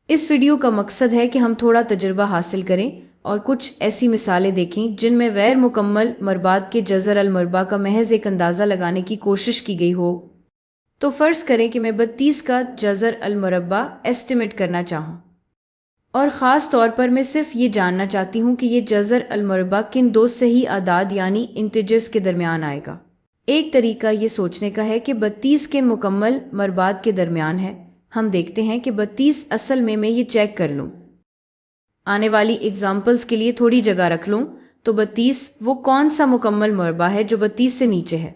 इस वीडियो का मकसद है कि हम थोड़ा तजुर्बा हासिल करें और कुछ ऐसी मिसालें देखें जिनमें गैर मुकम्मल मरबात के जज़र अल मरबा का महज एक अंदाज़ा लगाने की कोशिश की गई हो। तो फ़र्ज़ करें कि मैं 32 का जज़र अल मरबा एस्टिमेट करना चाहूँ, और ख़ास तौर पर मैं सिर्फ ये जानना चाहती हूँ कि ये जज़र अल मरबा किन दो सही आदाद यानी इंटिजर्स के दरमियान आएगा। एक तरीका ये सोचने का है कि 32 के मुकम्मल मरबात के दरमियान है। हम देखते हैं कि 32 असल में मैं ये चेक कर लूँ, आने वाली एग्जाम्पल्स के लिए थोड़ी जगह रख लूँ, तो 32 वो कौन सा मुकम्मल मरबा है जो 32 से नीचे है।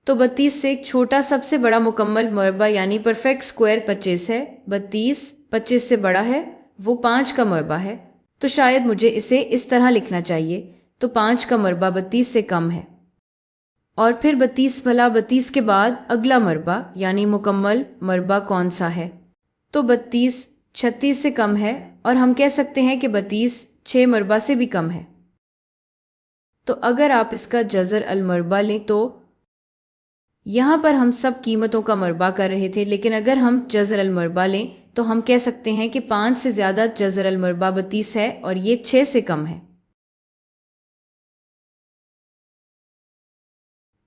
तो 32 से एक छोटा सबसे बड़ा मुकम्मल मरबा यानी परफेक्ट स्क्वायर 25 है। 32 25 से बड़ा है, वो 5 का मरबा है, तो शायद मुझे इसे इस तरह लिखना चाहिए। तो 5 का मरबा 32 से कम है। और फिर 32 भला 32 के बाद अगला मरबा यानी मुकम्मल मरबा कौन सा है। तो 32 36 से कम है, और हम कह सकते हैं कि 32 6 मरबा से भी कम है। तो अगर आप इसका जज़र अल मरबा लें तो यहाँ पर हम सब कीमतों का मरबा कर रहे थे, लेकिन अगर हम जज़र अल मरबा लें तो हम कह सकते हैं कि 5 से ज़्यादा जज़र अल मरबा 32 है और ये 6 से कम है।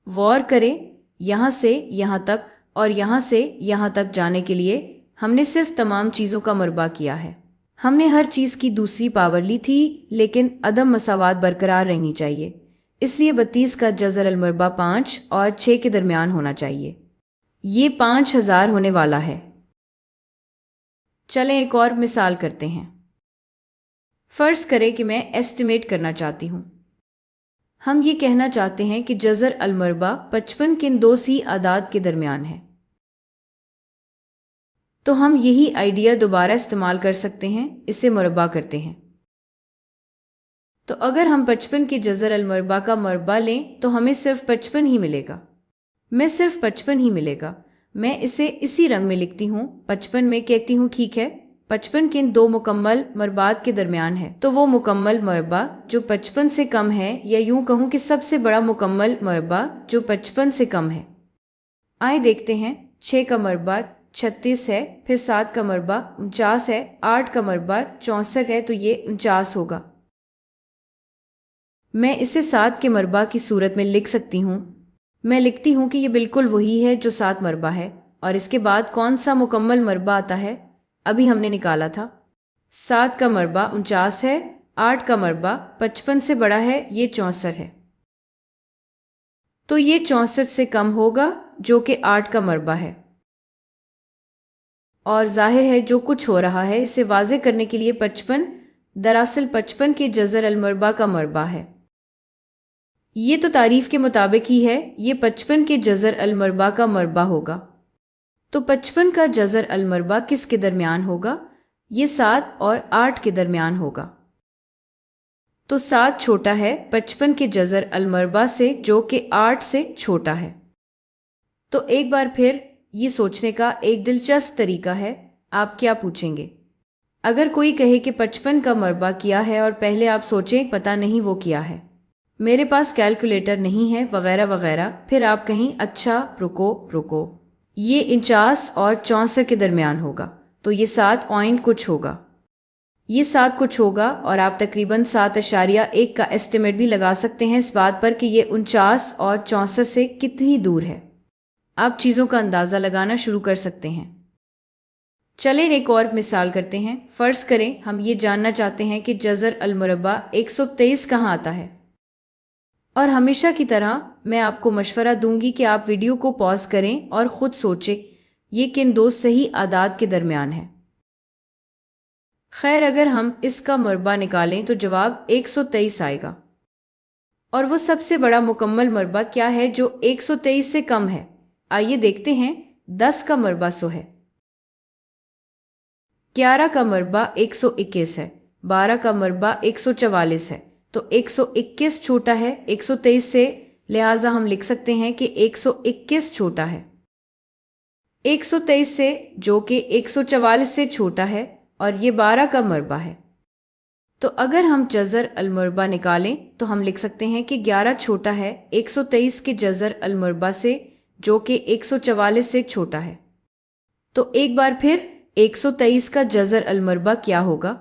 गौर करें, यहाँ से यहाँ तक और यहाँ से यहाँ तक जाने के लिए हमने सिर्फ तमाम चीज़ों का मरबा किया है। हमने हर चीज़ की दूसरी पावर ली थी, लेकिन अदम मसावात बरकरार रहनी चाहिए। इसलिए 32 का जज़र अल मरबा 5 और 6 के दरमियान होना चाहिए। ये 5000 होने वाला है। चलें एक और मिसाल करते हैं। फ़र्ज़ करें कि मैं एस्टिमेट करना चाहती हूँ। हम ये कहना चाहते हैं कि जज़र अल मरबा 55 किन दो सी आदाद के दरमियान है। तो हम यही आइडिया दोबारा इस्तेमाल कर सकते हैं, इसे मरबा करते हैं। तो अगर हम 55 के जज़र अल मरबा का मरबा लें तो हमें सिर्फ 55 ही मिलेगा। मैं सिर्फ 55 ही मिलेगा। मैं इसे इसी रंग में लिखती हूँ। 55 में कहती हूँ ठीक है, 55 किन दो मुकम्मल मरबात के दरमियान है। तो वो मुकम्मल मरबा जो 55 से कम है, या यूं कहूँ कि सबसे बड़ा मुकम्मल मरबा जो 55 से कम है। आए देखते हैं। 6 का मरबा 36 है, फिर 7 का मरबा 49 है, 8 का मरबा 64 है, तो ये 49 होगा। मैं इसे 7 के मरबा की सूरत में लिख सकती हूँ। मैं लिखती हूँ कि ये बिल्कुल वही है जो 7 मरबा है, और इसके बाद कौन सा मुकम्मल मरबा आता है, अभी हमने निकाला था। 7 का मरबा 49 है, 8 का मरबा 55 से बड़ा है, ये 64 है। तो ये 64 से कम होगा जो कि 8 का मरबा है। और जाहिर है जो कुछ हो रहा है इसे वाज़ेह करने के लिए 55 दरअसल 55 के जज़र अल मरबा का मरबा है। ये तो तारीफ के मुताबिक ही है, ये 55 के जज़र अल मरबा का मरबा होगा। तो 55 का जज़र अल मरबा किसके दरमियान होगा? ये 7 और 8 के दरमियान होगा। तो 7 छोटा है 55 के जज़र अल मरबा से, जो कि 8 से छोटा है। तो एक बार फिर ये सोचने का एक दिलचस्प तरीका है। आप क्या पूछेंगे? अगर कोई कहे कि 55 का मरबा किया है और पहले आप सोचें पता नहीं वो किया है, मेरे पास कैलकुलेटर नहीं है, वगैरह वगैरह, फिर आप कहीं अच्छा रुको, ये 49 और 64 के दरमियान होगा, तो ये 7 पॉइंट कुछ होगा। ये 7 कुछ होगा, और आप तकरीबन 7.1 का एस्टिमेट भी लगा सकते हैं इस बात पर कि ये 49 और 64 से कितनी दूर है। आप चीज़ों का अंदाज़ा लगाना शुरू कर सकते हैं। चलें एक और मिसाल करते हैं। फ़र्ज़ करें हम ये जानना चाहते हैं कि जज़र अल मरबा 123 कहाँ आता है। और हमेशा की तरह मैं आपको मशवरा दूंगी कि आप वीडियो को पॉज करें और ख़ुद सोचें ये किन दो सही आदाद के दरमियान है। खैर, अगर हम इसका मरबा निकालें तो जवाब 123 आएगा। और वो सबसे बड़ा मुकम्मल मरबा क्या है जो 123 से कम है? आइए देखते हैं। 10 का मरबा 100 है, 11 का मरबा 121 है, 12 का मरबा 144 है, तो 121 छोटा है 123 से, लिहाजा हम लिख सकते हैं कि 121 छोटा है 123 से, जो कि 144 से छोटा है, और ये 12 का मरबा है। तो अगर हम जज़र अल मरबा निकालें तो हम लिख सकते हैं कि 11 छोटा है 123 के जज़र अल मरबा से, जो कि 144 से छोटा है। तो एक बार फिर 123 کا جزر المربع کیا ہوگا؟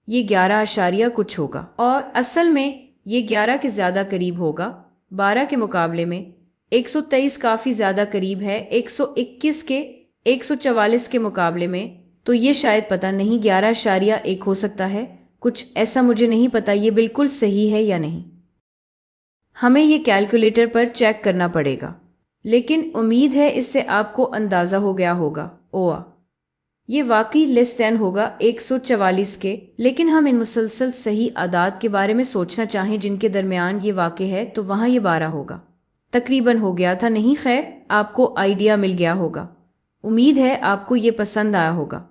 یہ 11 اشاریہ کچھ ہوگا، اور اصل میں یہ 11 کے زیادہ قریب ہوگا 12 کے مقابلے میں۔ 123 کافی زیادہ قریب ہے 121 کے 144 کے مقابلے میں، تو یہ شاید پتہ نہیں 11.1 ہو سکتا ہے، کچھ ایسا، مجھے نہیں پتا یہ بالکل صحیح ہے یا نہیں۔ ہمیں یہ کیلکولیٹر پر چیک کرنا پڑے گا، لیکن امید ہے اس سے آپ کو اندازہ ہو گیا ہوگا۔ یہ واقعی لیس دین ہوگا 144 کے، لیکن ہم ان مسلسل صحیح اعداد کے بارے میں سوچنا چاہیں جن کے درمیان یہ واقع ہے، تو وہاں یہ 12 ہوگا۔ تقریباً ہو گیا تھا، نہیں؟ خیر، آپ کو آئیڈیا مل گیا ہوگا۔ امید ہے آپ کو یہ پسند آیا ہوگا۔